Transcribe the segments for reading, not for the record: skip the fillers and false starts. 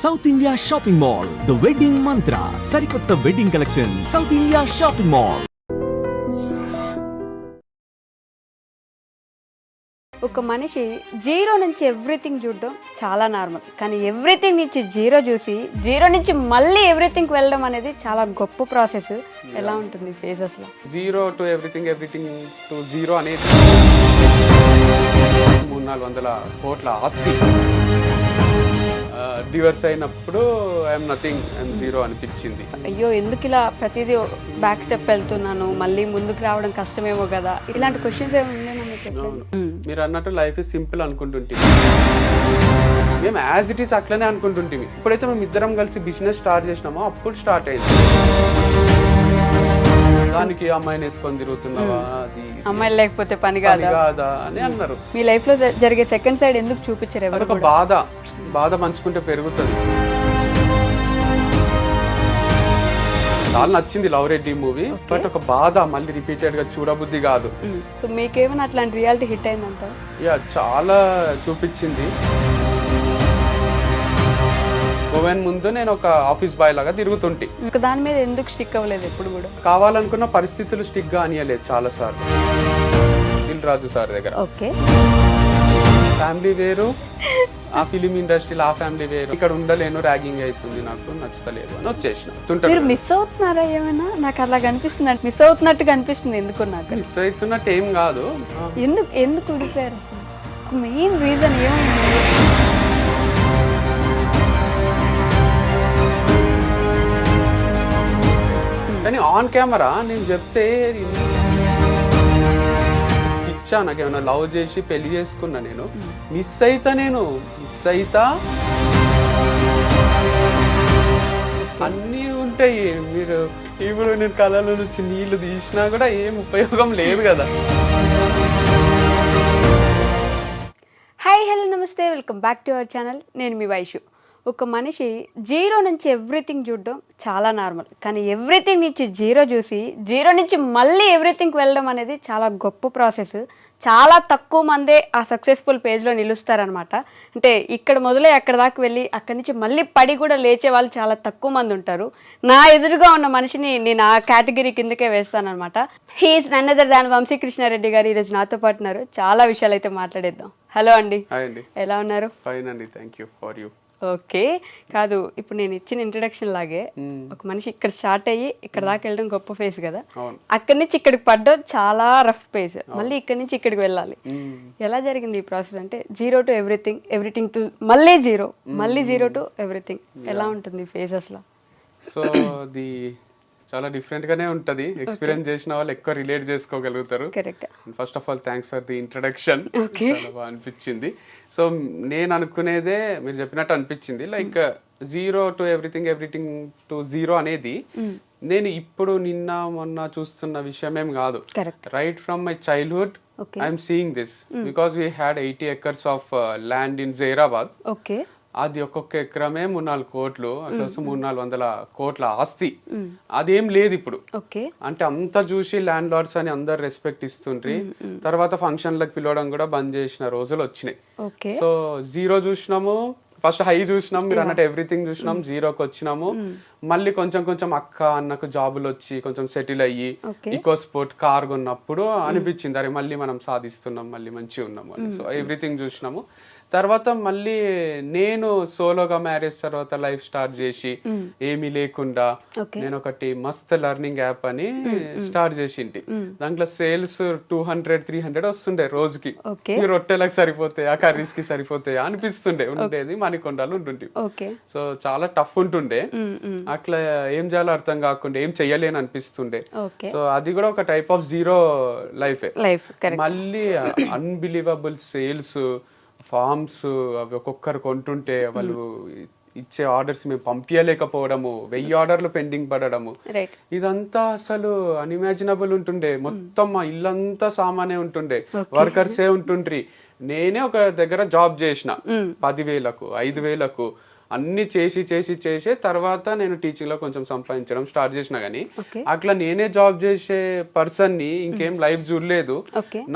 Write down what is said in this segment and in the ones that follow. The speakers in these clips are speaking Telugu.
South India shopping mall the wedding మంత్ర సరికొత్త wedding collection south India shopping mall. ఒక మనిషి జీరో నుంచి ఎవ్రీథింగ్ చూడడం చాలా నార్మల్, కానీ ఎవ్రీథింగ్ నుంచి జీరో చూసి జీరో నుంచి మళ్ళీ ఎవ్రీథింగ్ వెళ్ళడం అనేది చాలా గొప్ప ప్రాసెస్. ఎలా ఉంటుంది ఫేసెస్లో? Zero to everything to zero అనేది 300-400 కోట్ల ఆస్తి డివర్స్ అయినప్పుడు ఐఎమ్ నథింగ్, ఐఎమ్ జీరో అనిపించింది. అయ్యో ఎందుకు ఇలా ప్రతిదీ బ్యాక్ స్టెప్ వెళ్తున్నాను, మళ్ళీ ముందుకు రావడం కష్టమేమో కదా, ఇలాంటి క్వశ్చన్స్ ఏమైనా మీరు అన్నట్టు లైఫ్ ఇస్ సింపుల్ అనుకుంటుంటే మేము యాజ్ ఇట్ ఈస్ అట్లనే అనుకుంటుంటే ఇప్పుడైతే మేము ఇద్దరం కలిసి బిజినెస్ స్టార్ట్ చేసినామో అప్పుడు స్టార్ట్ అయింది. దానికి అమ్మాయిని వేసుకొని తిరుగుతున్నావా, అది అమ్మాయిలు లేకపోతే పని కాదా అని అన్నారు. మీ లైఫ్ లో జరిగే సెకండ్ సైడ్ ఎందుకు చూపించారు? అదొక బాధ మంచుకుంటే పెరుగుతుంది. చాలా నచ్చింది లవ్ రెడ్డి మూవీ, బట్ ఒక బాధ మళ్ళీ రిపీటెడ్ గా చూడబుద్ధి కాదు. సో మీకేమైనా అట్లాంటి రియాలిటీ హిట్ అయిందంట? యా, చాలా చూపించింది. గోవెన్ ముందు నేను ఒక ఆఫీస్ బాయ్ లాగా తిరుగుతుంటే దాని మీద ఎందుకు స్టిక్ అవ్వలేదు? ఎప్పుడు కూడా కావాలనుకున్న పరిస్థితులు స్టిక్ గా అనియలేదు చాలా సార్లు. దిల్ రాజు సార్ దగ్గర ఫ్యామిలీ వేరు, ఆ ఫిలిం ఇండస్ట్రీలో ఆ ఫ్యామిలీ వేరు, ఇక్కడ ఉండలేను, ర్యాగింగ్ అవుతుంది, నాకు నచ్చలేదు అని వచ్చేసిన. మీరు మిస్ అవుతున్నారా ఏమైనా? నాకు అలా కనిపిస్తుంది, మిస్ అవుతున్నట్టుగా అనిపిస్తుంది. ఎందుకు? నాకు మిస్ అవుతున్నట్టు ఏం కాదు. ఎందుకు విడిపోయారు? మెయిన్ రీజన్ ఏమైంది? కానీ ఆన్ కెమెరా నేను చెప్తే ఇచ్చా, నాకేమైనా లవ్ చేసి పెళ్లి చేసుకున్నా, నేను మిస్ అయితా అన్నీ ఉంటాయి. మీరు ఇప్పుడు నేను కళలో నుంచి నీళ్లు తీసినా కూడా ఏం ఉపయోగం లేదు కదా. హాయ్, హలో, నమస్తే, welcome back to our channel. నేను మీ వైషు. ఒక మనిషి జీరో నుంచి ఎవ్రీథింగ్ చూడడం చాలా నార్మల్, కానీ ఎవ్రీథింగ్ నుంచి జీరో చూసి జీరో నుంచి మళ్ళీ ఎవ్రీథింగ్ వెళ్ళడం అనేది చాలా గొప్ప ప్రాసెస్. చాలా తక్కువ మందే ఆ సక్సెస్ఫుల్ పేజ్లో నిలుస్తారనమాట. అంటే ఇక్కడ మొదలై అక్కడ దాకా వెళ్ళి అక్కడి నుంచి మళ్ళీ పడి కూడా లేచే వాళ్ళు చాలా తక్కువ మంది ఉంటారు. నా ఎదురుగా ఉన్న మనిషిని నేను ఆ కేటగిరీ కిందకే వేస్తానమాట. He is none other than Vamsi Krishna Reddy గారు ఈరోజు నాతో పాటు ఉన్నారు. చాలా విషయాలు అయితే మాట్లాడేద్దాం. హలో అండి. హాయ్ అండి. ఎలా ఉన్నారు? ఫైన్ అండి, thank you for you. Okay, కాదు, ఇప్పుడు నేను ఇచ్చిన ఇంట్రడక్షన్ లాగే ఒక మనిషి ఇక్కడ స్టార్ట్ అయ్యి ఇక్కడ దాకా వెళ్ళడం గొప్ప ఫేస్ కదా, అక్కడి నుంచి ఇక్కడికి పడ్డం చాలా రఫ్ ఫేస్, మళ్ళీ ఇక్కడి నుంచి ఇక్కడికి వెళ్ళాలి. ఎలా జరిగింది ఈ ప్రాసెస్? అంటే జీరో టు ఎవ్రీథింగ్ టు మళ్ళీ జీరో టు ఎవ్రీథింగ్. ఎలా ఉంటుంది ఫేసెస్ లో? సో అది చాలా డిఫరెంట్ గానే ఉంటది. ఎక్స్పీరియన్స్ చేసిన వాళ్ళు ఎక్కువ రిలేట్ చేసుకోగలుగుతారు. First of all thanks for the introduction. చాలా బాగా అనిపించింది. సో నేను అనుకునేదే మీరు చెప్పినట్టు అనిపించింది. Like zero to everything to zero అనేది నేను ఇప్పుడు నిన్న మొన్న చూస్తున్న విషయం ఏం కాదు. Right from my childhood I'm seeing this, because we had 80 acres of land in Zaheerabad. అది ఒక్కొక్క ఎకరమే 3-4 కోట్లు, అట్లా 300-400 కోట్ల ఆస్తి. అదేం లేదు ఇప్పుడు. అంటే అంతా చూసి ల్యాండ్ లార్డ్స్ అని అందరు రెస్పెక్ట్ ఇస్తుండ్రి. తర్వాత ఫంక్షన్లకు పిలవడం కూడా బంద్ చేసిన రోజులు వచ్చినాయి. సో జీరో చూసినాము, ఫస్ట్ హై చూసినాం, మీరు అన్నట్టు ఎవ్రీథింగ్ చూసినాం, జీరోకి వచ్చినాము. మళ్ళీ కొంచెం అక్క అన్నకు జాబులు వచ్చి కొంచెం సెటిల్ అయ్యి ఈకో స్పోర్ట్ కార్ కొన్నప్పుడు అనిపించింది, అరే మళ్ళీ మనం సాధిస్తున్నాం, మళ్ళీ మంచిగా ఉన్నాము అని. సో ఎవ్రీథింగ్ చూసినాము. తర్వాత మళ్ళీ నేను సోలోగా మ్యారేజ్ తర్వాత లైఫ్ స్టార్ట్ చేసి ఏమీ లేకుండా నేను ఒకటి మస్త్ లెర్నింగ్ యాప్ అని స్టార్ట్ చేసింటి. దాంట్లో సేల్స్ 200-300 వస్తుండే రోజుకి. ఈ రొట్టెలకు సరిపోతాయి, ఆ కర్రీస్ కి సరిపోతాయి అనిపిస్తుండే. ఉండేది మణికొండలు ఉంటుండే. సో చాలా టఫ్ ఉంటుండే. అట్లా ఏం చేయాలో అర్థం కాకుండా ఏం చెయ్యలేని అనిపిస్తుండే. సో అది కూడా ఒక టైప్ ఆఫ్ జీరో లైఫ్. మళ్ళీ అన్బిలీవబుల్ సేల్స్, ఫార్మ్స్ అవి ఒక్కొక్కరు కొంటుంటే వాళ్ళు ఇచ్చే ఆర్డర్స్ మేము పంపించలేకపోవడము, 1000 ఆర్డర్లు పెండింగ్ పడడము, ఇదంతా అసలు అన్ఇమాజినబుల్ ఉంటుండే. మొత్తం మా ఇల్లంతా సామానే ఉంటుండే, వర్కర్సే ఉంటుండ్రి. నేనే ఒక దగ్గర జాబ్ చేసిన 10,000కు 5,000కు. అన్ని చేసి తర్వాత నేను టీచింగ్ లో కొంచెం సంపాదించడం స్టార్ట్ చేసిన కానీ అట్లా నేనే జాబ్ చేసే పర్సన్ ని ఇంకేం లైఫ్ చూడలేదు.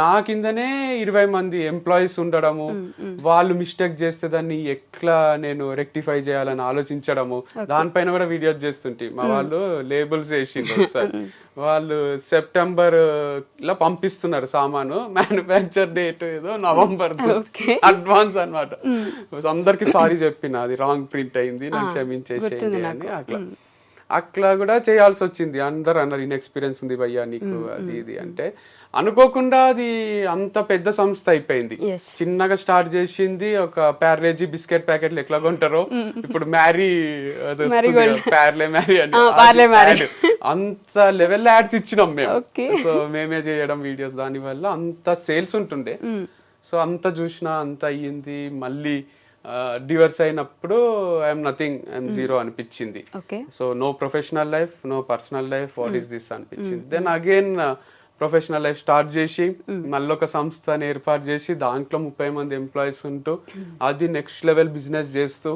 నా కిందనే 20 మంది ఎంప్లాయీస్ ఉండడము, వాళ్ళు మిస్టేక్ చేస్తే దాన్ని ఎట్లా నేను రెక్టిఫై చేయాలని ఆలోచించడము, దానిపైన కూడా వీడియోస్ చేస్తుంటే మా వాళ్ళు లేబుల్స్ వేసిండ్రు ఒకసారి. వాళ్ళు సెప్టెంబర్ లో పంపిస్తున్నారు సామాను, మ్యానుఫ్యాక్చర్ డేట్ ఏదో నవంబర్, అడ్వాన్స్ అన్నమాట. అందరికి సారీ చెప్పిన అది రాంగ్ ప్రింట్ అయింది, నాకు క్షమించేసేయండి అని. అట్లా కూడా చేయాల్సి వచ్చింది. అందరు అన్నారు ఇన్ఎక్స్పీరియన్స్ ఉంది భయ్యా నీకు అది ఇది అంటే. అనుకోకుండా అది అంత పెద్ద సంస్థ అయిపోయింది. చిన్నగా స్టార్ట్ చేసింది ఒక ప్యార్లేజీ బిస్కెట్ ప్యాకెట్లు ఎట్లా కొంటారో ఇప్పుడు మ్యారీ ప్యార్లే మ్యారీ అని అంత లెవెల్ యాడ్స్ ఇచ్చినాం మేము. సో మేమే చేయడం వీడియోస్, దాని వల్ల అంత సేల్స్ ఉంటుండే. సో అంత చూసినా అంత అయ్యింది. మళ్ళీ డివర్స్ అయినప్పుడు ఐఎమ్ నథింగ్, ఐఎమ్ జీరో అనిపించింది. So no professional life, no personal life, what is this అనిపించింది. Then again professional life start చేసి మళ్ళీ ఒక సంస్థని ఏర్పాటు చేసి దాంట్లో 30 మంది ఎంప్లాయీస్ ఉంటూ అది నెక్స్ట్ లెవెల్ బిజినెస్ చేస్తూ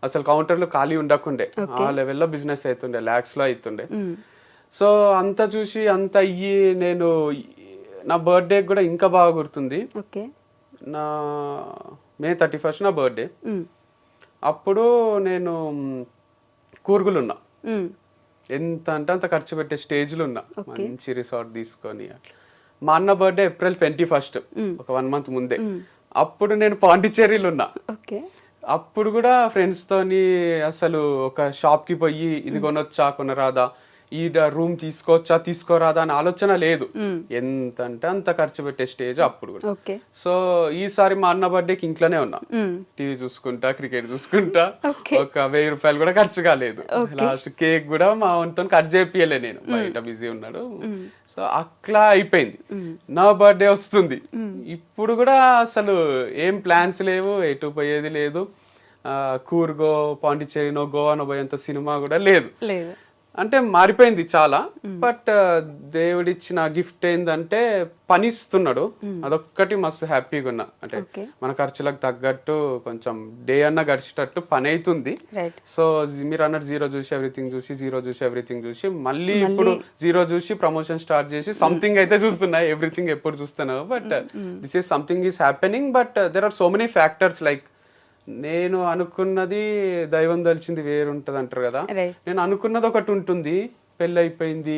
అసలు కౌంటర్లో ఖాళీ ఉండకుండే, ఆ లెవెల్లో బిజినెస్ అవుతుండే, lakhs లో అవుతుండే. సో అంతా చూసి అంత అయ్యి నేను నా బర్త్డే కూడా ఇంకా బాగా గుర్తుంది. నా May 31st నా బర్త్డే. అప్పుడు నేను కూర్గులున్నా, ఎంత అంటే అంత ఖర్చు పెట్టే స్టేజ్లో ఉన్నా, మంచి రిసార్ట్ తీసుకొని. అట్లా మా అన్న బర్త్డే April 21st, ఒక 1 month ముందే. అప్పుడు నేను పాండిచ్చేరిలో ఉన్నా. అప్పుడు కూడా ఫ్రెండ్స్ తోని అసలు ఒక షాప్ కి పోయి ఇది కొనొచ్చా కొనరాదా, ఈ రూమ్ తీసుకోవచ్చా తీసుకోరాదా అని ఆలోచన లేదు. ఎంత అంటే అంత ఖర్చు పెట్టే స్టేజ్ అప్పుడు కూడా. సో ఈసారి మా అన్న బర్త్డేకి ఇంట్లోనే ఉన్నా, టీవీ చూసుకుంటా, క్రికెట్ చూసుకుంటా. ఒక 1000 రూపాయలు కూడా ఖర్చు కాలేదు. లాస్ట్ కేక్ కూడా మా వంతో కట్ చేపియలే, నేను బయట బిజీ ఉన్నాడు. సో అట్లా అయిపోయింది. నా బర్త్డే వస్తుంది, ఇప్పుడు కూడా అసలు ఏం ప్లాన్స్ లేవు, ఎటు పోయేది లేదు. కూర్గో, పాండిచ్చేరినో, గోవానో పోయేంత సినిమా కూడా లేదు. అంటే మారిపోయింది చాలా. బట్ దేవుడిచ్చిన గిఫ్ట్ ఏంటంటే పని ఇస్తున్నాడు, అదొక్కటి మస్తు హ్యాపీగా ఉన్నా. అంటే మన ఖర్చులకు తగ్గట్టు కొంచెం డే అన్న గడిచేటట్టు పని అవుతుంది. సో మీరు అన్నట్టు జీరో చూసి ఎవ్రీథింగ్ చూసి మళ్ళీ ఇప్పుడు జీరో చూసి ప్రమోషన్ స్టార్ట్ చేసి సంథింగ్ అయితే చూస్తున్నా. ఎవ్రీథింగ్ ఎప్పుడు చూస్తున్నావు, but this is something is happening. But there are so many factors. Like నేను అనుకున్నది దైవం దలిచింది వేరుంటది అంటారు కదా, నేను అనుకున్నది ఒకటి ఉంటుంది, పెళ్ళి అయిపోయింది,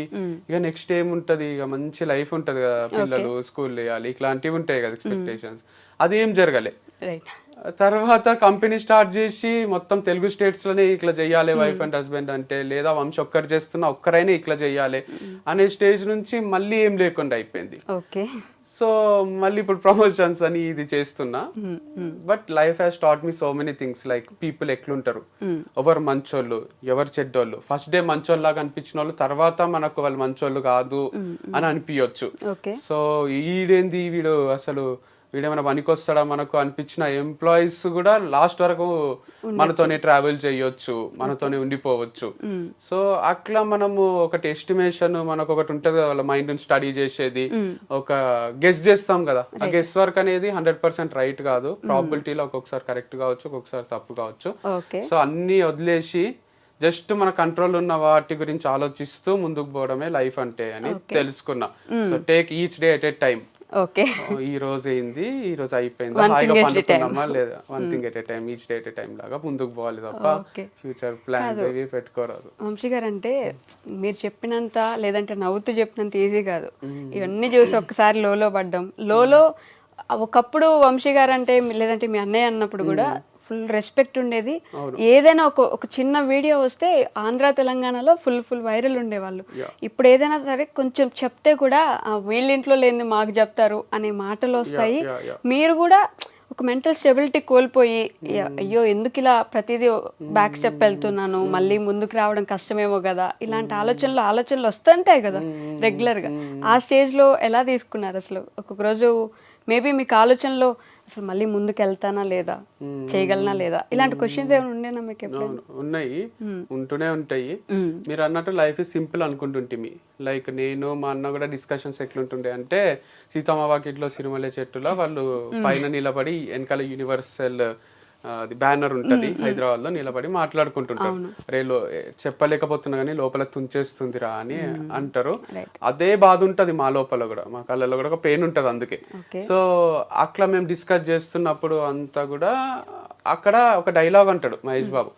ఇక నెక్స్ట్ ఏముంటది, ఇక మంచి లైఫ్ ఉంటది కదా, పిల్లలు స్కూల్ వేయాలి, ఇట్లాంటివి ఉంటాయి కదా ఎక్స్పెక్టేషన్స్. అది ఏం జరగలే. తర్వాత కంపెనీ స్టార్ట్ చేసి మొత్తం తెలుగు స్టేట్స్ లోనే ఇట్లా చెయ్యాలి వైఫ్ అండ్ హస్బెండ్ అంటే, లేదా వంశ ఒక్కరు చేస్తున్నా ఒక్కరైనా ఇట్లా చెయ్యాలి అనే స్టేజ్ నుంచి మళ్ళీ ఏం లేకుండా అయిపోయింది. సో మళ్ళీ ఇప్పుడు ప్రమోషన్స్ అని ఇది చేస్తున్నా. But life has taught me so many things. Like people ఎట్లుంటారు, ఎవరు మంచోళ్ళు ఎవరు చెడ్డోళ్ళు. ఫస్ట్ డే మంచోళ్ళలాగా అనిపించిన వాళ్ళు తర్వాత మనకు వాళ్ళు మంచోళ్ళు కాదు అని అనిపించచ్చు. సో వీడేంది వీడు అసలు వీడేమైనా పనికొస్తాడా మనకు అనిపించిన ఎంప్లాయీస్ కూడా లాస్ట్ వరకు మనతోనే ట్రావెల్ చేయొచ్చు, మనతోనే ఉండిపోవచ్చు. సో అట్లా మనము ఒకటి ఎస్టిమేషన్ మనకు ఒకటి ఉంటుంది కదా, వాళ్ళ మైండ్ స్టడీ చేసేది, ఒక గెస్ చేస్తాం కదా. ఆ గెస్ వర్క్ అనేది 100% రైట్ కాదు. ప్రాబిలిటీలో ఒక్కొక్కసారి కరెక్ట్ కావచ్చు, ఒక్కొక్కసారి తప్పు కావచ్చు. సో అన్ని వదిలేసి జస్ట్ మన కంట్రోల్ ఉన్న వాటి గురించి ఆలోచిస్తూ ముందుకు పోవడమే లైఫ్ అంటే అని తెలుసుకున్నా. So take each day at a time. ఈ రోజు అయింది, ఈ రోజు అయిపోయింది, హాయిగా పండుకున్నామా లేదా, 1 thing at a time, each day at a time లాగా ముందుకు పోవాలి తప్ప ఫ్యూచర్ ప్లాన్ ఏవి పెట్టుకోరాదు. వంశీ గారు అంటే మీరు చెప్పినంత, లేదంటే నవ్వుతూ చెప్పినంత ఈజీ కాదు. ఇవన్నీ చూసి ఒక్కసారి లోలో పడ్డం. లోలో ఒకప్పుడు వంశీ గారు అంటే, లేదంటే మీ అన్నయ్య అన్నప్పుడు కూడా ఫుల్ రెస్పెక్ట్ ఉండేది. ఏదైనా ఒక చిన్న వీడియో వస్తే ఆంధ్ర తెలంగాణలో ఫుల్ వైరల్ ఉండేవాళ్ళు. ఇప్పుడు ఏదైనా సరే కొంచెం చెప్తే కూడా వీళ్ళింట్లో లేని మాకు చెప్తారు అనే మాటలు వస్తాయి. మీరు కూడా ఒక మెంటల్ స్టెబిలిటీ కోల్పోయి, అయ్యో ఎందుకు ఇలా ప్రతిదీ బ్యాక్ స్టెప్ వెళ్తున్నాను, మళ్ళీ ముందుకు రావడం కష్టమేమో కదా, ఇలాంటి ఆలోచనలు వస్తుంటాయి కదా రెగ్యులర్గా. ఆ స్టేజ్లో ఎలా తీసుకున్నారు అసలు? ఒక్కొక్క రోజు మేబీ మీకు ఆలోచనలో అసలు మళ్ళీ ముందుకు వెళ్తానా లేదా, చేయగలనా లేదా, ఇలాంటి క్వశ్చన్స్ ఏమైనా ఉండేనా మీకు? ఉన్నాయి, ఉంటూనే ఉంటాయి. మీరు అన్నట్టు లైఫ్ ఇస్ సింపుల్ అనుకుంటుంటే, లైక్ నేను మా అన్న కూడా డిస్కషన్స్ ఎట్లుంటుండే అంటే, సీతమ్మ వాకిట్లో సిరిమల్లె చెట్టులో వాళ్ళు పైన నిలబడి వెనకాల యూనివర్సల్ అది బ్యానర్ ఉంటది హైదరాబాద్ లో, నిలబడి మాట్లాడుకుంటుంటారు, రేలో చెప్పలేకపోతున్నా కానీ లోపల తుంచేస్తుందిరా అని అంటారు. అదే బాధ ఉంటది మా లోపల కూడా, మా కళ్ళలో కూడా ఒక పెయిన్ ఉంటది అందుకే. సో అట్లా మేము డిస్కస్ చేస్తున్నప్పుడు అంతా కూడా అక్కడ ఒక డైలాగ్ అంటాడు మహేష్ బాబు,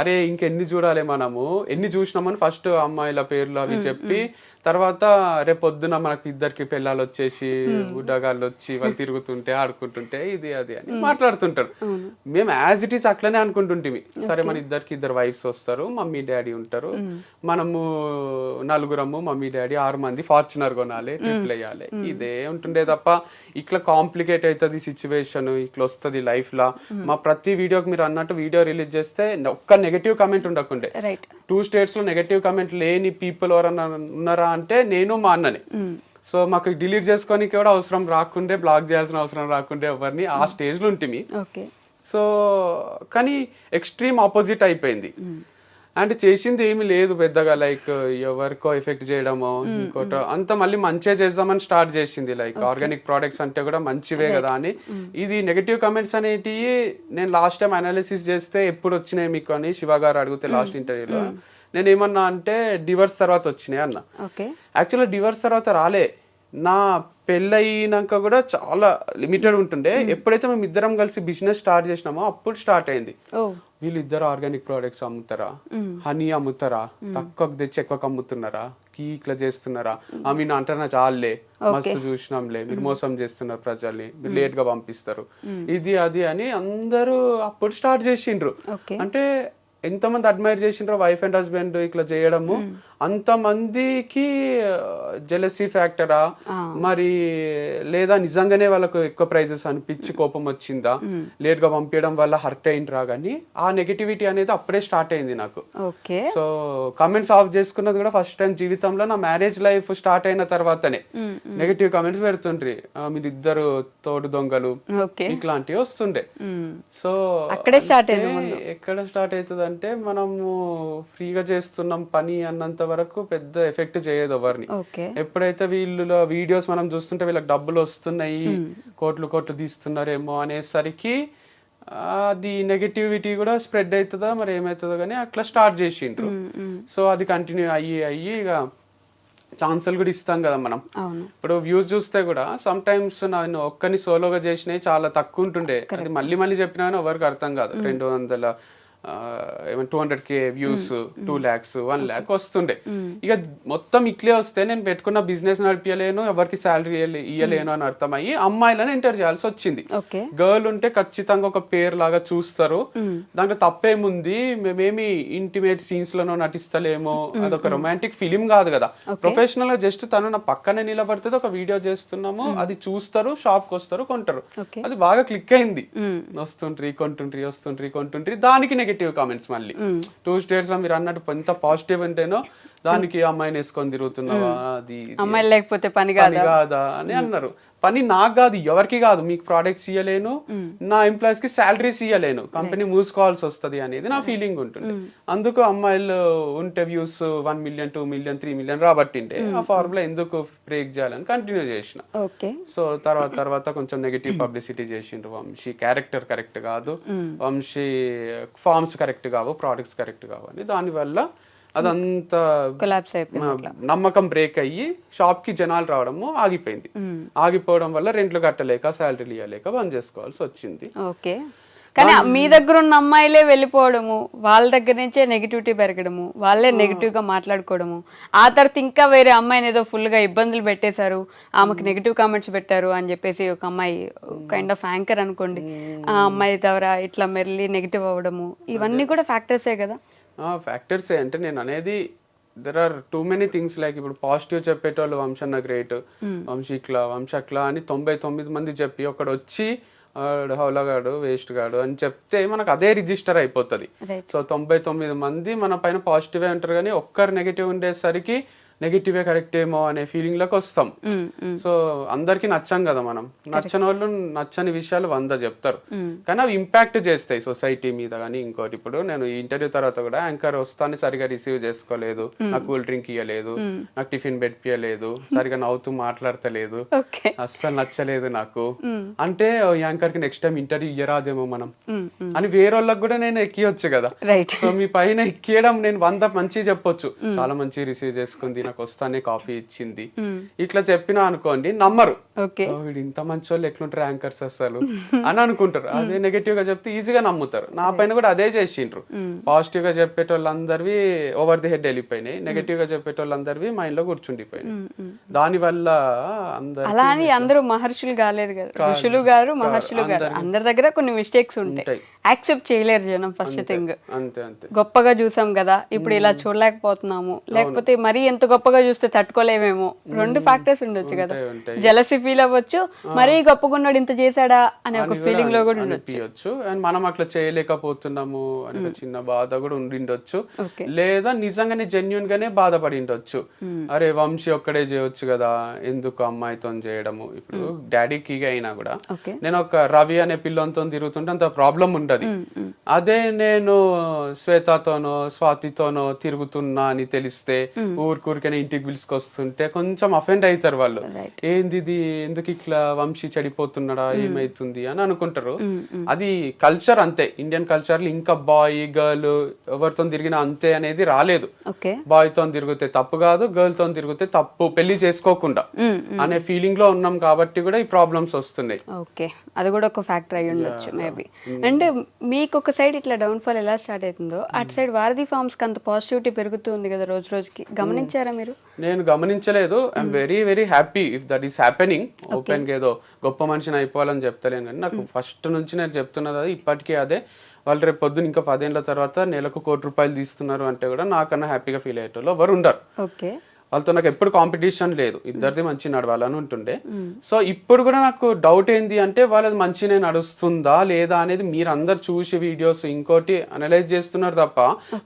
అరే ఇంకెన్ని చూడాలి మనము, ఎన్ని చూసినామని ఫస్ట్ అమ్మాయిల పేర్లు అవి చెప్పి, తర్వాత రేపు పొద్దున మనకి ఇద్దరికి పిల్లలు వచ్చేసి గుడ్డగాళ్ళు వచ్చి వాళ్ళు తిరుగుతుంటే ఆడుకుంటుంటే ఇది అది అని మాట్లాడుతుంటారు. మేము యాజ్ ఇట్ ఈస్ అట్లనే అనుకుంటుంటిమి, సరే మన ఇద్దరికి ఇద్దరు వైఫ్స్ వస్తారు, మమ్మీ డాడీ ఉంటారు, మనము నలుగురము మమ్మీ డాడీ 6 మంది ఫార్చునర్ కొనాలి, ట్రిప్లు వేయాలి, ఇదే ఉంటుండే తప్ప ఇట్లా కాంప్లికేట్ అవుతుంది సిచ్యువేషన్, ఇట్లా వస్తుంది లైఫ్ లా. మా ప్రతి వీడియోకి మీరు అన్నట్టు వీడియో రిలీజ్ చేస్తే ఒక్క నెగటివ్ కమెంట్ ఉండకుండే. 2 states లో నెగటివ్ కమెంట్ లేని పీపుల్ ఎవరన్నా ఉన్నారా అంటే నేను మా అన్ననే. సో మాకు డిలీట్ చేసుకోనికి కూడా అవసరం రాకుండే, బ్లాక్ చేయాల్సిన అవసరం రాకుండే ఎవరిని, ఆ స్టేజ్ లో ఉంటుంది. సో కానీ ఎక్స్ట్రీమ్ ఆపోజిట్ అయిపోయింది. అంటే చేసింది ఏమి లేదు పెద్దగా, లైక్ ఎవరికో ఎఫెక్ట్ చేయడమో ఇంకోట అంత, మళ్ళీ మంచిగా చేద్దామని స్టార్ట్ చేసింది. లైక్ ఆర్గానిక్ ప్రోడక్ట్స్ అంటే కూడా మంచివే కదా అని. ఇది నెగటివ్ కమెంట్స్ అనేటివి నేను లాస్ట్ టైం అనాలిసిస్ చేస్తే ఎప్పుడు వచ్చినాయి మీకు అని శివ గారు అడిగితే లాస్ట్ ఇంటర్వ్యూలో నేను ఏమన్నా అంటే డివర్స్ తర్వాత వచ్చినాయి అన్న. యాక్చువల్గా డివర్స్ తర్వాత రాలే, నా పెళ్ళయినాక కూడా చాలా లిమిటెడ్ ఉంటుండే. ఎప్పుడైతే మేము ఇద్దరం కలిసి బిజినెస్ స్టార్ట్ చేసినామో అప్పుడు స్టార్ట్ అయింది. వీళ్ళిద్దరు ఆర్గానిక్ ప్రోడక్ట్స్ అమ్ముతారా, హనీ అమ్ముతారా, తక్కువకు తెచ్చి ఎక్కువకు అమ్ముతున్నారా, ఇట్లా చేస్తున్నారా, మీరు అంటారా చాలే మస్తు చూసినాంలే, మీరు మోసం చేస్తున్నారు ప్రజల్ని, మీరు లేట్ గా పంపిస్తారు, ఇది అది అని అందరూ అప్పుడు స్టార్ట్ చేసిండ్రు. అంటే ఎంతమంది అడ్మైర్ చేసిండ్రో వైఫ్ అండ్ హస్బెండ్ ఇట్లా చేయడము, అంతమందికి జెలసీ ఫ్యాక్టరా మరి, లేదా నిజంగానే వాళ్ళకు ఎక్కువ ప్రైజెస్ అనిపించి కోపం వచ్చిందా, లేట్ గా పంపించడం వల్ల హర్ట్ అయిండ్రా, కానీ ఆ నెగటివిటీ అనేది అప్పుడే స్టార్ట్ అయింది నాకు. సో కమెంట్స్ ఆఫ్ చేసుకున్నది కూడా ఫస్ట్ టైం జీవితంలో నా మ్యారేజ్ లైఫ్ స్టార్ట్ అయిన తర్వాతనే. నెగటివ్ కమెంట్స్ పెడుతుండ్రి, మీరిద్దరు తోడు దొంగలు ఇట్లాంటివి వస్తుండే. సో ఎక్కడ స్టార్ట్ అవుతుంది అంటే మనము ఫ్రీగా చేస్తున్నాం పని అన్నంత వరకు పెద్ద ఎఫెక్ట్ చేయదు ఎవరిని. ఎప్పుడైతే వీళ్ళు వీడియోస్ మనం చూస్తుంటే వీళ్ళకి డబ్బులు వస్తున్నాయి, కోట్లు తీస్తున్నారేమో అనేసరికి అది నెగటివిటీ కూడా స్ప్రెడ్ అవుతుందా మరి ఏమవుతుందో కానీ అట్లా స్టార్ట్ చేసిండ్రు. సో అది కంటిన్యూ అయ్యి ఇక ఛాన్సులు కూడా ఇస్తాం కదా మనం. ఇప్పుడు వ్యూస్ చూస్తే కూడా సమ్ టైమ్స్ నేను ఒక్కని సోలోగా చేసినవి చాలా తక్కువ ఉంటుండే, అది మళ్ళీ చెప్పినా కానీ ఎవరికి అర్థం కాదు. 200K వ్యూస్, 2 lakhs, 1 lakh వస్తుండే. ఇక మొత్తం ఇట్లే వస్తే నేను పెట్టుకున్న బిజినెస్ నడిపించలేను, ఎవరికి శాలరీ ఇయ్యలేను అని అర్థమయ్యి అమ్మాయిలను ఎంటర్ చేయాల్సి వచ్చింది. గర్ల్ ఉంటే ఖచ్చితంగా ఒక పేరు లాగా చూస్తారు, దాంట్లో తప్పేముంది, మేమేమి ఇంటిమేట్ సీన్స్ లోనో నటిస్తలేమో, అదొక రొమాంటిక్ ఫిలిం కాదు కదా. ప్రొఫెషనల్ గా జస్ట్ తను నా పక్కనే నిలబడుతుంది, ఒక వీడియో చేస్తున్నాము, అది చూస్తారు, షాప్ కి వస్తారు, కొంటారు. అది బాగా క్లిక్ అయింది, వస్తుంట్రీ కొంటుంట్రీ, దానికి నెగటివ్ కామెంట్స్ మళ్ళీ 2 states లో మీరు అన్నట్టు ఎంత పాజిటివ్ ఉంటేనో దానికి అమ్మాయిని వేసుకొని తిరుగుతున్నావా, అది అమ్మాయి లేకపోతే పని కాదా అని అన్నారు. పని నాకు కాదు, ఎవరికి కాదు, మీకు ప్రోడక్ట్స్ ఇయ్యలేను, నా ఎంప్లాయీస్ కి శాలరీస్ ఇయ్యలేను, కంపెనీ మూసుకోవాల్సి వస్తుంది అనేది నా ఫీలింగ్ ఉంటుంది. అందుకు అమ్మాయిలు ఉంటే వ్యూస్ 1 million, 2 million, 3 million రాబట్టిండే ఆ ఫార్ములా ఎందుకు బ్రేక్ చేయాలని కంటిన్యూ చేసిన. సో తర్వాత కొంచెం నెగటివ్ పబ్లిసిటీ చేసిండ్రు, వంశీ క్యారెక్టర్ కరెక్ట్ కాదు, వంశీ ఫార్మ్స్ కరెక్ట్ కావు, ప్రోడక్ట్స్ కరెక్ట్ కావు అని. దానివల్ల అదంతా నమ్మకం బ్రేక్ అయ్యి షాప్ కి జనాలు రావడము ఆగిపోయింది. ఆగిపోవడం వల్ల రెంట్లు కట్టలేక, శాలరీలు ఇవ్వలేక బంద్ చేసుకోవాల్సి వచ్చింది. కానీ మీ దగ్గర ఉన్న అమ్మాయిలే వెళ్ళిపోవడము, వాళ్ళ దగ్గర నుంచే నెగిటివిటీ పెరగడము, వాళ్ళే నెగిటివ్ గా మాట్లాడుకోవడము, ఆ తర్వాత ఇంకా వేరే అమ్మాయిని ఏదో ఫుల్ గా ఇబ్బందులు పెట్టేశారు, ఆమెకు నెగిటివ్ కామెంట్స్ పెట్టారు అని చెప్పేసి ఒక అమ్మాయి కైండ్ ఆఫ్ యాంకర్ అనుకోండి, ఆ అమ్మాయి ద్వారా ఇట్లా మెల్లి నెగిటివ్ అవ్వడము, ఇవన్నీ కూడా ఫ్యాక్టర్సే కదా. ఫ్యాక్టర్సే అంటే నేను అనేది there are too many things. Like ఇప్పుడు పాజిటివ్ చెప్పేటోళ్ళు వంశన్న గ్రేట్, వంశీ అట్లా అని 99 మంది చెప్పి ఒకడు వచ్చి హౌలగాడు వేస్ట్ గాడు అని చెప్తే మనకు అదే రిజిస్టర్ అయిపోతుంది. సో 99 మంది మన పైన పాజిటివ్ ఉంటారు, కానీ ఒక్కరు నెగిటివ్ ఉండేసరికి నెగిటివే కరెక్ట్ ఏమో అనే ఫీలింగ్ లోకి వస్తాం. సో అందరికి నచ్చాం కదా మనం, నచ్చని వాళ్ళు నచ్చని విషయాలు 100 చెప్తారు, కానీ అవి ఇంపాక్ట్ చేస్తాయి సొసైటీ మీద. కానీ ఇంకోటి, ఇప్పుడు నేను ఈ ఇంటర్వ్యూ తర్వాత కూడా యాంకర్ వస్తాను సరిగా రిసీవ్ చేసుకోలేదు, నాకు కూల్ డ్రింక్ ఇవ్వలేదు, నాకు టిఫిన్ పెట్టియలేదు, సరిగా నవ్వుతూ మాట్లాడతలేదు, అస్సలు నచ్చలేదు నాకు అంటే యాంకర్ కి నెక్స్ట్ టైం ఇంటర్వ్యూ ఇయ్యరాదేమో మనం అని వేరే వాళ్ళకి కూడా నేను ఎక్కియొచ్చు కదా. సో మీ పైన ఎక్కియడం నేను 100 మంచి చెప్పొచ్చు, చాలా మంచి రిసీవ్ చేసుకుంది, నాకు వస్తానే కాఫీ ఇచ్చింది, ఇట్లా చెప్పినా అనుకోండి నమ్మరు. వీడు ఇంత మంచి వాళ్ళు ఎట్లుంటారు యాంకర్స్ అసలు అని అనుకుంటారు. అదే నెగటివ్ గా చెప్తే ఈజీగా నమ్ముతారు. నా పైన కూడా అదే చేసిండ్రు. పాజిటివ్ గా చెప్పేటోళ్ళందరివి ఓవర్ ది హెడ్ వెళ్ళిపోయినాయి, నెగటివ్ గా చెప్పేటోళ్ళందరివి మైండ్ లో కూర్చుండిపోయినాయి. దాని వల్ల అలా అని అందరూ మహర్షులు కాలేదు కదా, ఋషులు గారు మహర్షులు గారు, అందరి దగ్గర కొన్ని మిస్టేక్స్ ఉంటాయి, యాక్సెప్ట్ చేయలేరు జనం. ఫస్ట్ థింగ్ అంతే అంతే, గొప్పగా చూసాం కదా ఇప్పుడు ఇలా చూడలేకపోతున్నాము, లేకపోతే మరీ ఎంత గొప్పగా చూస్తే తట్టుకోలేమేమో, 2 ఫ్యాక్టర్స్ ఉండొచ్చు కదా. జెలసీ ఫీల్ అవ్వచ్చు, మరీ గొప్పగా ఉన్నాడు ఇంత చేశాడా అనే ఒక ఫీలింగ్ లో కూడా ఉండొచ్చు. అండ్ మనం అట్లా చేయలేకపోతున్నాము అనే ఒక చిన్న బాధ కూడా ఉండిండొచ్చు, లేదా నిజంగానే జెన్యున్ గానే బాధపడి ఉండొచ్చు. అరే వంశీ ఒక్కడే చేయొచ్చు కదా, ఎందుకు అమ్మాయితో చేయడము. ఇప్పుడు డాడీకి అయినా కూడా నేను ఒక రవి అనే పిల్లలతో తిరుగుతుంటే అంత ప్రాబ్లం ఉండదు. అదే నేను శ్వేతతోనో స్వాతితోనో తిరుగుతున్నా అని తెలిస్తే ఊరికైనా ఇంటికి పిలుచుకొస్తుంటే కొంచెం అఫెండ్ అవుతారు వాళ్ళు. ఏంది ఇది, ఎందుకు ఇట్లా వంశీ చెడిపోతున్నాడా, ఏమైతుంది అని అనుకుంటారు. అది కల్చర్ అంతే, ఇండియన్ కల్చర్ లో ఇంకా బాయ్ గర్ల్ ఎవరితో తిరిగినా అంతే అనేది రాలేదు. బాయ్ తో తిరిగితే తప్పు కాదు, గర్ల్ తో తిరిగితే తప్పు, పెళ్లి చేసుకోకుండా అనే ఫీలింగ్ లో ఉన్నాం కాబట్టి కూడా ఈ ప్రాబ్లమ్స్ వస్తున్నాయి. ఓకే, అది కూడా ఒక ఫ్యాక్టర్ అయి ఉండొచ్చు మేబీ. అండ్ మీకు ఒక సైడ్ ఇట్లా డౌన్ ఫాల్ ఎలా స్టార్ట్ అవుతుందో అటు సైడ్ వారధి ఫార్మ్స్ కి అంత పాజిటివిటీ పెరుగుతుంది కదా రోజు రోజుకి, గమనించారా మీరు? నేను గమనించలేదు. I'm very very happy if that is happening. Open గా ఏదో గొప్ప మనిషిని అయిపోవాలని చెప్తలేను, కానీ నాకు ఫస్ట్ నుంచి నేను చెప్తున్నది అది ఇప్పటికీ అదే. వాళ్ళు రేపు పొద్దున ఇంకా 10 ఏళ్ల తర్వాత నెలకు ₹1 కోటి తీస్తున్నారు అంటే కూడా నాకన్నా హ్యాపీగా ఫీల్ అయ్యేటోళ్ళు ఎవరు ఉండరు. వాళ్ళతో నాకు ఎప్పుడు కాంపిటీషన్ లేదు, ఇద్దరిది మంచి నడవాలని ఉంటుండే. సో ఇప్పుడు కూడా నాకు డౌట్ ఏంది అంటే వాళ్ళది మంచినే నడుస్తుందా లేదా అనేది మీరు అందరు చూసి వీడియోస్ ఇంకోటి అనలైజ్ చేస్తున్నారు తప్ప,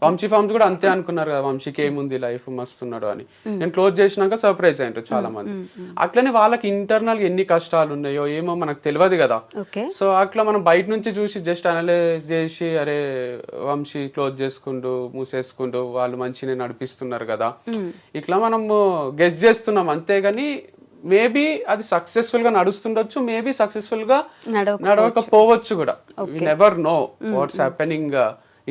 వంశీ ఫార్మ్స్ కూడా అంతే అనుకున్నారు కదా, వంశీకి ఏముంది లైఫ్ మస్తున్నాడు అని. నేను క్లోజ్ చేసినాక సర్ప్రైజ్ అయ్యారు చాలా మంది. అట్లనే వాళ్ళకి ఇంటర్నల్ ఎన్ని కష్టాలు ఉన్నాయో ఏమో మనకు తెలియదు కదా. సో అట్లా మనం బయట నుంచి చూసి జస్ట్ అనలైజ్ చేసి అరే వంశీ క్లోజ్ చేసుకుంటూ మూసేసుకుంటూ వాళ్ళు మంచినే నడిపిస్తున్నారు కదా, ఇట్లా మనం గెస్ చేస్తున్నాం అంతేగాని మేబీ అది సక్సెస్ఫుల్ గా నడుస్తుండొచ్చు, మేబీ సక్సెస్ఫుల్ గా నడవకపోవచ్చు కూడా. We never know what's happening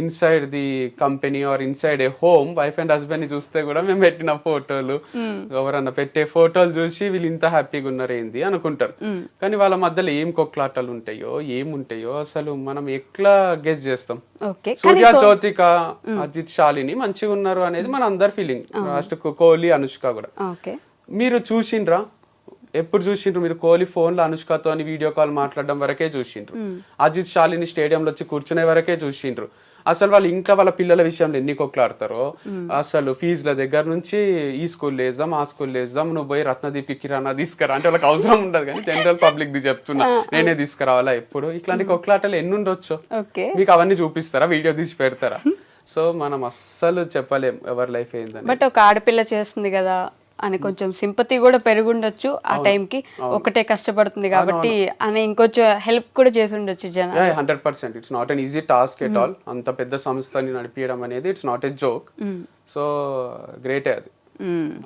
inside the company or inside a home. Wife and husband ని చూస్తే కూడా మేము పెట్టిన ఫోటోలు, ఎవరన్నా పెట్టే ఫోటోలు చూసి వీళ్ళు ఇంత హ్యాపీగా ఉన్నారు ఏంది అనుకుంటారు. కానీ వాళ్ళ మధ్యలో ఏం కొట్లాటలు ఉంటాయో ఏముంటాయో అసలు మనం ఎట్లా గెస్ చేస్తాం. సూర్య జ్యోతిక అజిత్ శాలిని మంచిగా ఉన్నారు అనేది మన అందరి ఫీలింగ్, లాస్ట్ కోహ్లీ అనుష్క కూడా. మీరు చూసిండ్రా, ఎప్పుడు చూసిండ్రు మీరు కోహ్లీ ఫోన్ లో అనుష్కతో వీడియో కాల్ మాట్లాడడం వరకే చూసిండ్రు, అజిత్ శాలిని స్టేడియంలో వచ్చి కూర్చునే వరకే చూసిండ్రు. అసలు వాళ్ళు ఇంకా వాళ్ళ పిల్లల విషయంలో ఎన్ని కొట్లాడతారో, అసలు ఫీజుల దగ్గర నుంచి ఈ స్కూల్ వేద్దాం ఆ స్కూల్ వేద్దాం, నువ్వు పోయి రత్నదీప్ కిరాణా తీసుకురా అంటే వాళ్ళకి అవసరం ఉండదు, కానీ జనరల్ పబ్లిక్ ది చెప్తున్నా నేనే తీసుకురావాలా ఎప్పుడు. ఇట్లాంటి కొట్లాటలు ఎన్ని ఉండొచ్చు, మీకు అవన్నీ చూపిస్తారా, వీడియో తీసి పెడతారా? సో మనం అస్సలు చెప్పలేం ఎవరి లైఫ్ ఏందని. బట్ ఒక ఆడపిల్ల చేస్తుంది కదా అని కొంచెం సింపతి కూడా పెరుగుండొచ్చు ఆ టైంకి, ఒకటే కష్టపడుతుంది కాబట్టి అని ఇంకొంచెం హెల్ప్ కూడా చేసి ఉండొచ్చు జనం. 100%. It's not an easy task at all. అంత పెద్ద సంస్థని నడిపించడం అనేది it's not a joke. So గ్రేటే అది,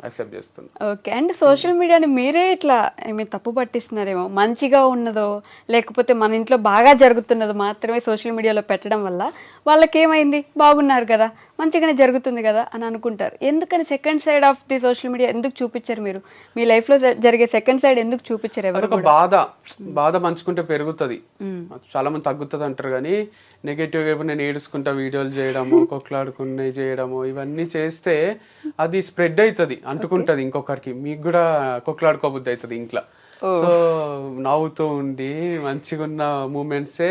యాక్సెప్ట్ చేస్తున్నా. ఓకే. అండ్ సోషల్ మీడియాని మీరే ఇట్లా మీరు తప్పు పట్టిస్తున్నారేమో, మంచిగా ఉన్నదో లేకపోతే మన ఇంట్లో బాగా జరుగుతున్నదో మాత్రమే సోషల్ మీడియాలో పెట్టడం వల్ల వాళ్ళకి ఏమైంది, బాగున్నారు కదా మంచిగానే జరుగుతుంది కదా అని అనుకుంటారు. ఎందుకని second side of the social media ఎందుకు చూపించారు మీరు? మీ లైఫ్ లో జరిగే సెకండ్ సైడ్ ఎందుకు చూపించారు? అదొక బాధ పంచుకుంటే పెరుగుతుంది, చాలా మంది తగ్గుతుంది అంటారు. కానీ నెగటివ్ గా నేను ఏడుచుకుంటా వీడియోలు చేయడము, కొట్లాడుకునే చేయడము, ఇవన్నీ చేస్తే అది స్ప్రెడ్ అవుతుంది, అంటుకుంటది ఇంకొకరికి. మీకు కూడా కొట్లాడుకోబుద్ది అవుతుంది ఇంట్లో. సో నవ్వుతూ ఉండి మంచిగా ఉన్న మూమెంట్సే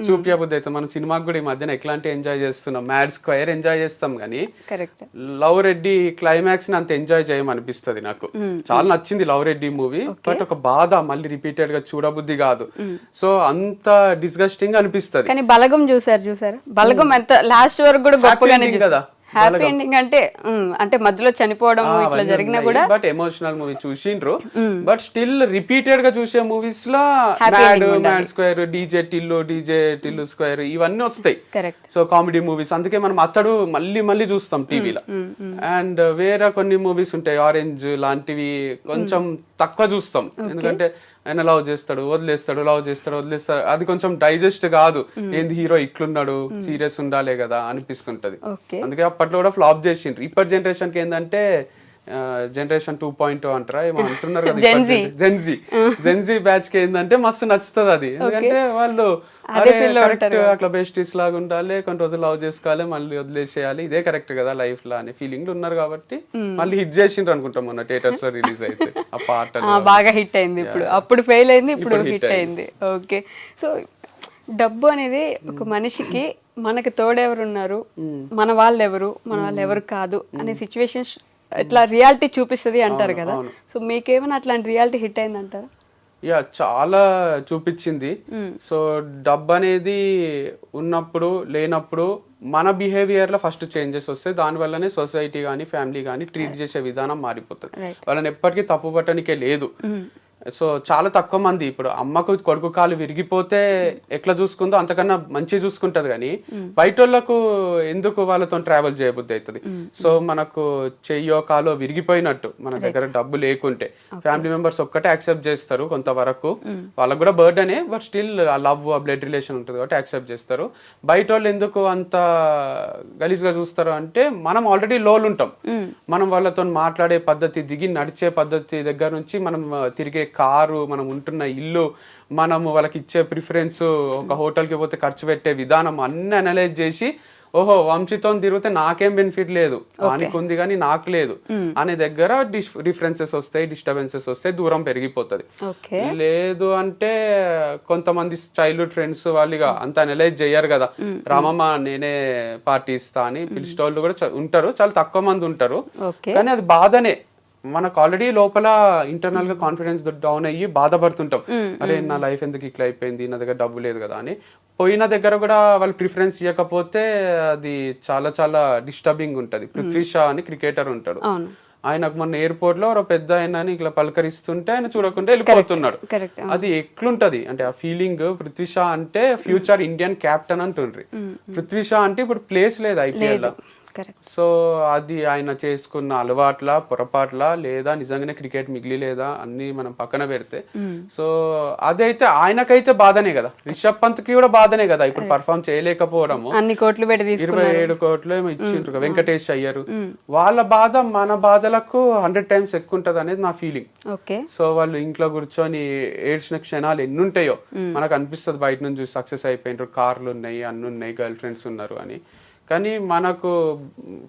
చూపించబుద్ది అవుతుంది. మనం సినిమాకి కూడా ఈ మధ్యన ఎట్లాంటి ఎంజాయ్ చేస్తున్నాం, మ్యాడ్ స్క్వేర్ ఎంజాయ్ చేస్తాం కానీ లవ్ రెడ్డి క్లైమాక్స్ ని అంత ఎంజాయ్ చేయమనిపిస్తుంది నాకు. చాలా నచ్చింది లవ్ రెడ్డి మూవీ, బట్ ఒక బాధ మళ్ళీ రిపీటెడ్ గా చూడబుద్ధి కాదు. సో అంత డిస్గస్టింగ్ అనిపిస్తుంది. కానీ బలగం చూసారు, బలగం ఎంత లాస్ట్ వరకు కూడా గొప్పగానే కదా, హ్యాపీ ఎండింగ్ అంటే అంటే మధ్యలో చనిపోవడం ఇట్లా జరిగినా కూడా బట్ ఎమోషనల్ మూవీ చూసిండ్రు బట్ స్టిల్ రిపీటెడ్ గా చూసే మూవీస్ లో mad square DJ Tillu square ఇవన్నీ వస్తాయి. కరెక్ట్. సో కామెడీ మూవీస్ అందుకే మనం అతడు మళ్ళీ చూస్తాం టీవీలో. అండ్ వేరే కొన్ని మూవీస్ ఉంటాయి ఆరెంజ్ లాంటివి కొంచెం తక్కువ చూస్తాం, ఎందుకంటే ఆయన లవ్ చేస్తాడు వదిలేస్తాడు అది కొంచెం డైజెస్ట్ కాదు. ఏంది హీరో ఇట్లున్నాడు సీరియస్ ఉండాలే కదా అనిపిస్తుంటది. అందుకే అప్పట్లో కూడా ఫ్లాప్ చేసిండ్రు. ఇప్పటి జనరేషన్ కి ఏంటంటే జనరేషన్ 2.0 అంటారా ఏమో అంటున్నారు కదా, జెన్జీ బ్యాచ్ కి ఏంటంటే మస్తు నచ్చుతుంది అది. ఎందుకంటే వాళ్ళు కరెక్ట్ అట్లా బెస్టీస్ లాగా ఉండాలి, కొన్ని రోజులు లవ్ చేసుకోవాలి, మళ్ళీ వదిలేసేయాలి, ఇదే కరెక్ట్ కదా లైఫ్ లో అనే ఫీలింగ్ ఉన్నారు కాబట్టి మళ్ళీ హిట్ చేసిండ్రు అనుకుంటాం. మొన్న థియేటర్స్ లో రిలీజ్ అయితే ఆ పాట బాగా హిట్ అయింది. ఇప్పుడు అప్పుడు ఫెయిల్ అయింది, ఇప్పుడు హిట్ అయింది. ఓకే. సో డబ్బు అనేది ఒక మనిషికి మనకి తోడెవరు ఉన్నారు, మన వాళ్ళు ఎవరు కాదు అనే సిచ్యువేషన్స్ ఇట్లా రియాలిటీ చూపిస్తుంది అంటారు కదా. సో మీకేమైనా అట్లాంటి రియాలిటీ హిట్ అయింది అంటారా? యా, చాలా చూపించింది. సో డబ్బు అనేది ఉన్నప్పుడు లేనప్పుడు మన బిహేవియర్ లో ఫస్ట్ చేంజెస్ వస్తాయి. దాని వల్లనే సొసైటీ కానీ ఫ్యామిలీ కానీ ట్రీట్ చేసే విధానం మారిపోతుంది. వాళ్ళని ఎప్పటికీ తప్పు పట్టడానికే లేదు. సో చాలా తక్కువ మంది ఇప్పుడు అమ్మకు కొడుకు కాలు విరిగిపోతే ఎట్లా చూసుకుందో అంతకన్నా మంచిగా చూసుకుంటది, కానీ బయట వాళ్ళకు ఎందుకు వాళ్ళతో ట్రావెల్ చేయబుద్ధి అవుతుంది. సో మనకు చెయ్యో కాలో విరిగిపోయినట్టు మన దగ్గర డబ్బు లేకుంటే ఫ్యామిలీ మెంబర్స్ ఒక్కటే యాక్సెప్ట్ చేస్తారు కొంతవరకు. వాళ్ళకు కూడా బర్డనే, బట్ స్టిల్ ఆ లవ్ ఆ బ్లడ్ రిలేషన్ ఉంటుంది కాబట్టి యాక్సెప్ట్ చేస్తారు. బయట వాళ్ళు ఎందుకు అంత గలీజ్గా చూస్తారు అంటే మనం ఆల్రెడీ లోలు ఉంటాం. మనం వాళ్ళతో మాట్లాడే పద్ధతి, దిగి నడిచే పద్ధతి దగ్గర నుంచి మనం తిరిగే కారు, మనం ఉంటున్న ఇల్లు, మనము వాళ్ళకి ఇచ్చే ప్రిఫరెన్స్, ఒక హోటల్కి పోతే ఖర్చు పెట్టే విధానం అన్ని అనలైజ్ చేసి ఓహో వంశీతో తిరిగితే నాకేం బెనిఫిట్ లేదు, వానికి ఉంది కానీ నాకు లేదు అనే దగ్గర డిఫరెన్సెస్ వస్తాయి, డిస్టర్బెన్సెస్ వస్తాయి, దూరం పెరిగిపోతుంది. లేదు అంటే కొంతమంది చైల్డ్హుడ్ ఫ్రెండ్స్ వాళ్ళు అంత అనలైజ్ చేయరు కదా, రామమ్మ నేనే పార్టీ ఇస్తా అని పిలిచేటోళ్ళు కూడా ఉంటారు, చాలా తక్కువ మంది ఉంటారు. కానీ అది బాధనే, మనకు ఆల్రెడీ లోపల ఇంటర్నల్ గా కాన్ఫిడెన్స్ డౌన్ అయ్యి బాధపడుతుంటాం. అరే నా లైఫ్ ఎందుకు ఇట్లా అయిపోయింది, నా దగ్గర డబ్బు లేదు కదా అని. పోయిన దగ్గర కూడా వాళ్ళు ప్రిఫరెన్స్ ఇవ్వకపోతే అది చాలా చాలా డిస్టర్బింగ్ ఉంటది. పృథ్వీ షా అని క్రికెటర్ ఉంటాడు, ఆయనకు మొన్న ఎయిర్పోర్ట్ లో ఒక పెద్ద ఆయన ఇట్లా పలకరిస్తుంటే ఆయన చూడకుండా వెళ్ళిపోతున్నాడు. అది ఎట్లుంటది అంటే ఆ ఫీలింగ్. పృథ్వీ షా అంటే ఫ్యూచర్ ఇండియన్ కెప్టెన్ అంటుండ్రి, పృథ్వీ షా అంటే ఇప్పుడు ప్లేస్ లేదు ఐపీఎల్ లో. సో అది ఆయన చేసుకున్న అలవాట్ల పొరపాట్ల లేదా నిజంగానే క్రికెట్ మిగిలి లేదా అన్ని మనం పక్కన పెడితే, సో అదైతే ఆయనకైతే బాధనే కదా, రిషబ్ పంత్ కి కూడా బాధనే కదా ఇప్పుడు పర్ఫామ్ చేయలేకపోవడము. అన్ని కోట్లు పెట్టి 27 కోట్లు ఏమో ఇచ్చిండ్రు వెంకటేష్ అయ్యారు. వాళ్ళ బాధ మన బాధలకు 100 times ఎక్కువ ఉంటది అనేది నా ఫీలింగ్. సో వాళ్ళు ఇంట్లో కూర్చొని ఏడ్చిన క్షణాలు ఎన్ని ఉంటాయో మనకు అనిపిస్తుంది బయట నుంచి సక్సెస్ అయిపోయినారు, కార్లు ఉన్నాయి, అన్ని ఉన్నాయి, గర్ల్ ఫ్రెండ్స్ ఉన్నారు అని. కానీ మనకు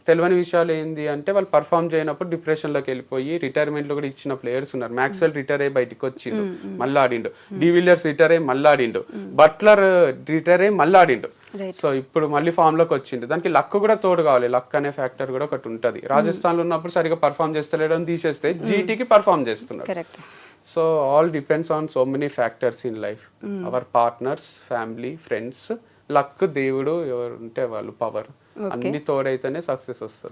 తెలియని విషయాలు ఏంది అంటే వాళ్ళు పర్ఫామ్ చేయనప్పుడు డిప్రెషన్లోకి వెళ్ళిపోయి రిటైర్మెంట్లో కూడా ఇచ్చిన ప్లేయర్స్ ఉన్నారు. మ్యాక్స్వెల్ రిటైర్ అయ్యి బయటకు వచ్చిండు, మళ్ళీ ఆడిండు. డివిలియర్స్ రిటైర్ అయ్యి మళ్ళీ ఆడిండు. బట్లర్ రిటైర్ అయ్యి మళ్ళీ ఆడిండు. సో ఇప్పుడు మళ్ళీ ఫామ్ లోకి వచ్చిండు. దానికి లక్ కూడా తోడు కావాలి, లక్ అనే ఫ్యాక్టర్ కూడా ఒకటి ఉంటుంది. రాజస్థాన్ లో ఉన్నప్పుడు సరిగా పర్ఫామ్ చేస్తలేడని తీసేస్తే జీటీకి పర్ఫామ్ చేస్తున్నారు. So all depends on so many factors in life, our partners, family, friends, luck, దేవుడు ఎవరు ఉంటే వాళ్ళు, పవర్, అన్ని తోడైతేనే సక్సెస్ వస్తుంది.